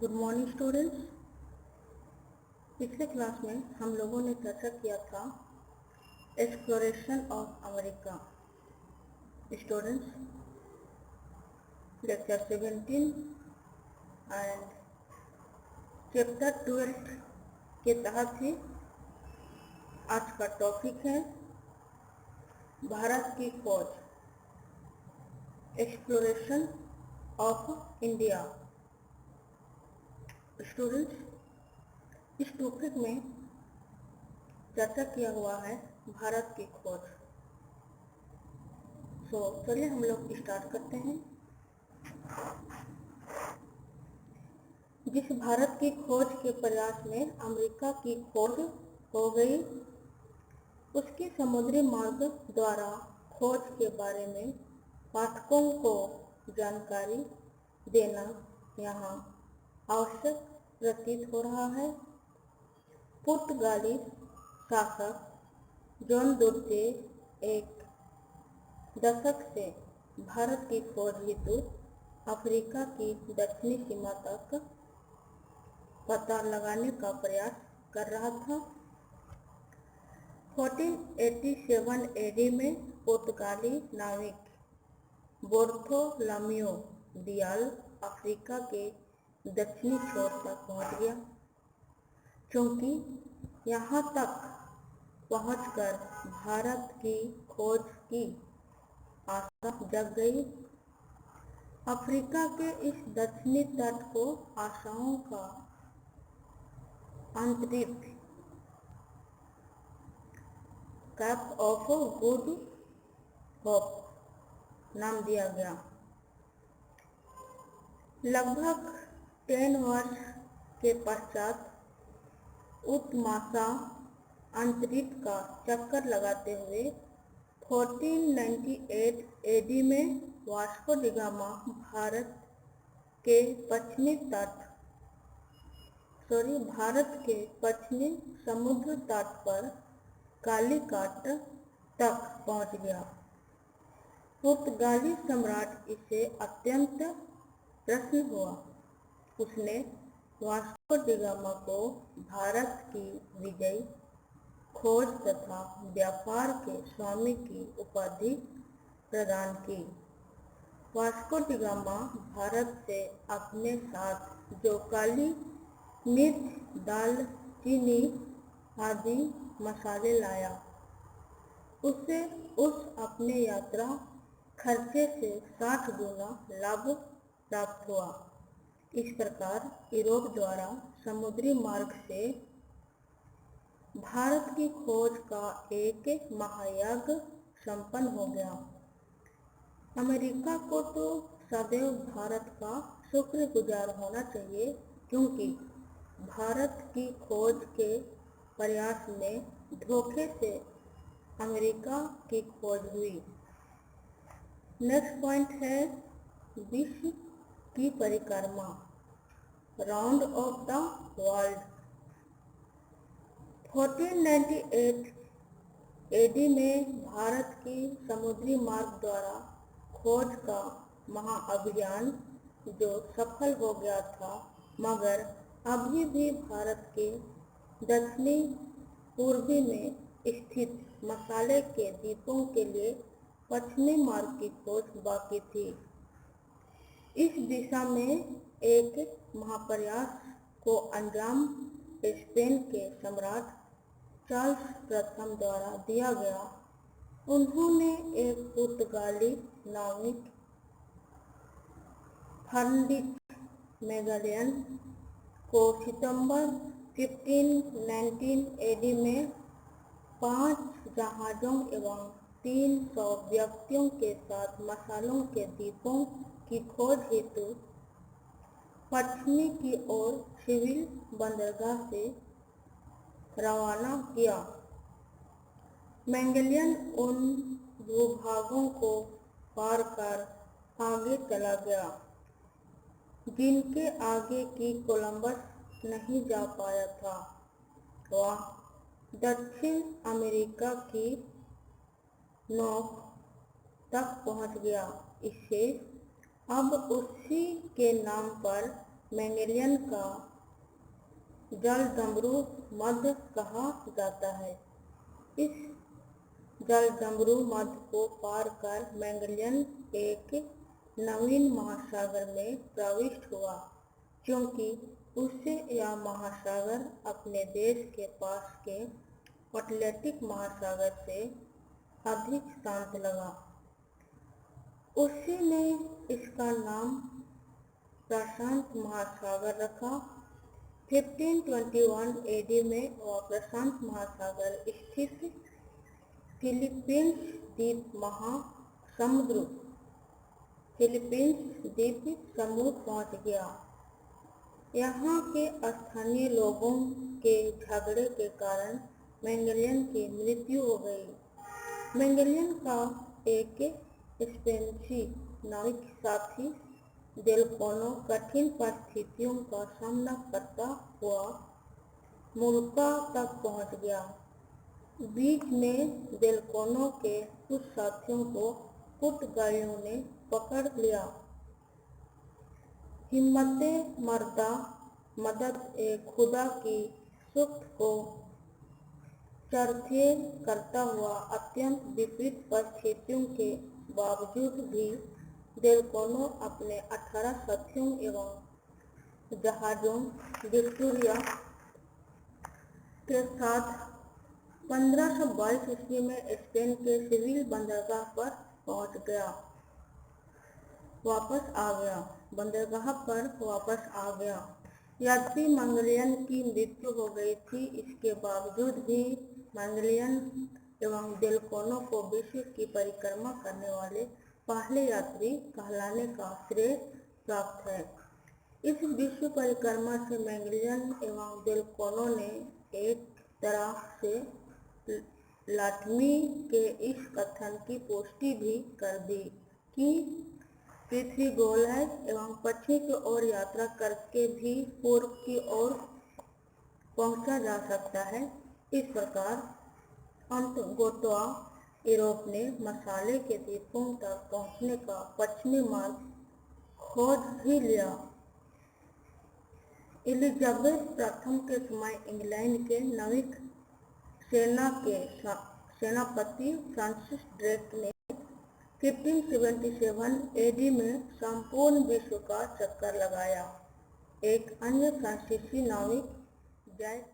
Good morning students. पिछले class में हम लोगों ने चर्चा किया था exploration of America. Students, lecture 17 and chapter 12 के तहत ही आज का टॉपिक है भारत की खोज, एक्सप्लोरेशन ऑफ इंडिया। स्टूडेंट्स, इस टॉपिक में चर्चा किया हुआ है भारत की खोज। चलिए हम लोग स्टार्ट करते हैं। जिस भारत की खोज के प्रयास में अमेरिका की खोज हो गई, उसकी समुद्री मार्ग द्वारा खोज के बारे में पाठकों को जानकारी देना यहाँ आवश्यक प्रतीत हो रहा है। पुर्तगाली शासक जॉन डुर्टे एक दशक से भारत की खोज हेतु अफ्रीका की दक्षिणी सीमा तक पता लगाने का प्रयास कर रहा था। 1487 एडी में पुर्तगाली नाविक बार्थोलोमेओ डियाज अफ्रीका के दक्षिणी छोर तक पहुंच गया। क्योंकि यहाँ तक पहुंचकर भारत की खोज की आशा जग गई। अफ्रीका के इस दक्षिणी तट को आशाओं का अंतरिक्ष, कैप ऑफ गुड होप नाम दिया गया। लगभग 10 वर्ष के पश्चात उत्माशा अंतरिक्ष का चक्कर लगाते हुए 1498 एडी में वास्को डी गामा भारत के पश्चिमी समुद्र तट पर कालीकट तक पहुंच गया। पुर्तगाली सम्राट इसे अत्यंत प्रसन्न हुआ। उसने वास्को डी गामा को भारत की विजय, खोज तथा व्यापार के स्वामी की उपाधि प्रदान की। वास्को डी गामा भारत से अपने साथ जो काली मिर्च, दाल चीनी आदि मसाले लाया, उसे उस अपने यात्रा खर्चे से 60 गुना लाभ प्राप्त हुआ। इस प्रकार यूरोप द्वारा समुद्री मार्ग से भारत की खोज का एक महायज्ञ संपन्न हो गया। अमेरिका को तो सदैव भारत का शुक्रगुजार होना चाहिए, क्योंकि भारत की खोज के प्रयास में धोखे से अमेरिका की खोज हुई। नेक्स्ट पॉइंट है विश्व की परिक्रमा, round of the world. 1498 AD में भारत की समुद्री मार्ग द्वारा खोज का महाअभियान जो सफल हो गया था, मगर अभी भी भारत के दक्षिणी पूर्वी में स्थित मसाले के द्वीपों के लिए पश्चिमी मार्ग की खोज बाकी थी। इस दिशा में एक महाप्रयास को अंजाम स्पेन के सम्राट चार्ल्स प्रथम द्वारा दिया गया। उन्होंने एक पुर्तगाली नाविक फर्डिनांड मैगेलन को सितंबर 1519 एडी में 5 जहाजों एवं 300 व्यक्तियों के साथ मसालों के द्वीपों की खोज हेतु पश्चिमी की ओर सिविल बंदरगाह से रवाना किया। मैगेलन उन भूभागों को पार कर आगे चला गया जिनके आगे की कोलंबस नहीं जा पाया था। वह दक्षिण अमेरिका की नोक तक पहुंच गया। इससे अब उसी के नाम पर मैगेलियन का जलडमरू मध्य कहा जाता है। इस जलडमरू मध्य को पार कर मैगेलियन एक नवीन महासागर में प्रविष्ट हुआ, क्योंकि उसे यह महासागर अपने देश के पास के अटलांटिक महासागर से अधिक शांत लगा। उसी ने इसका नाम प्रशांत महासागर रखा। 1521 एडी में वह प्रशांत महासागर स्थित फिलीपींस द्वीप समूह पहुंच गया। यहाँ के स्थानीय लोगों के झगड़े के कारण मैगेलियन की मृत्यु हो गई। मैगेलियन का एक स्पेनिश नाविक साथी डेल्कोनो कठिन परिस्थितियों का सामना करता हुआ मुल्का तक पहुंच गया। बीच में डेल्कोनो के कुछ साथियों को पुर्तगालियों ने पकड़ लिया। हिम्मते मदद खुदा की सुक्त को चरखे करता हुआ अत्यंत विपरीत परिस्थितियों के बावजूद भी डेल्कोनो अपने 18 साथियों एवं जहाजों विक्टोरिया के साथ 1522 ईस्वी में स्पेन के सिविल बंदरगाह पर वापस आ गया। यद्यपि मैगेलियन की मृत्यु हो गई थी, इसके बावजूद भी मैगेलियन एवं डेल्कोनो को विश्व की परिक्रमा करने वाले पहले यात्री कहलाने का श्रेय प्राप्त है। इस विश्व परिक्रमा से मैगेलियन एवं डेल्कोनो ने एक तरह से लाटमी के इस कथन की पुष्टि भी कर दी कि पृथ्वी गोल है एवं पश्चिम की ओर यात्रा करके भी पूर्व की ओर पहुंचा जा सकता है। इस प्रकार अंततोगत्वा यूरोप ने मसाले के द्वीपों तक पहुंचने का पश्चिमी मार्ग खोज ही लिया। एलिजाबेथ प्रथम के समय इंग्लैंड के नाविक सेनापति फ्रांसिस ड्रेक ने 1577 एडी में संपूर्ण विश्व का चक्कर लगाया। एक अन्य फ्रांसीसी नाविक जैक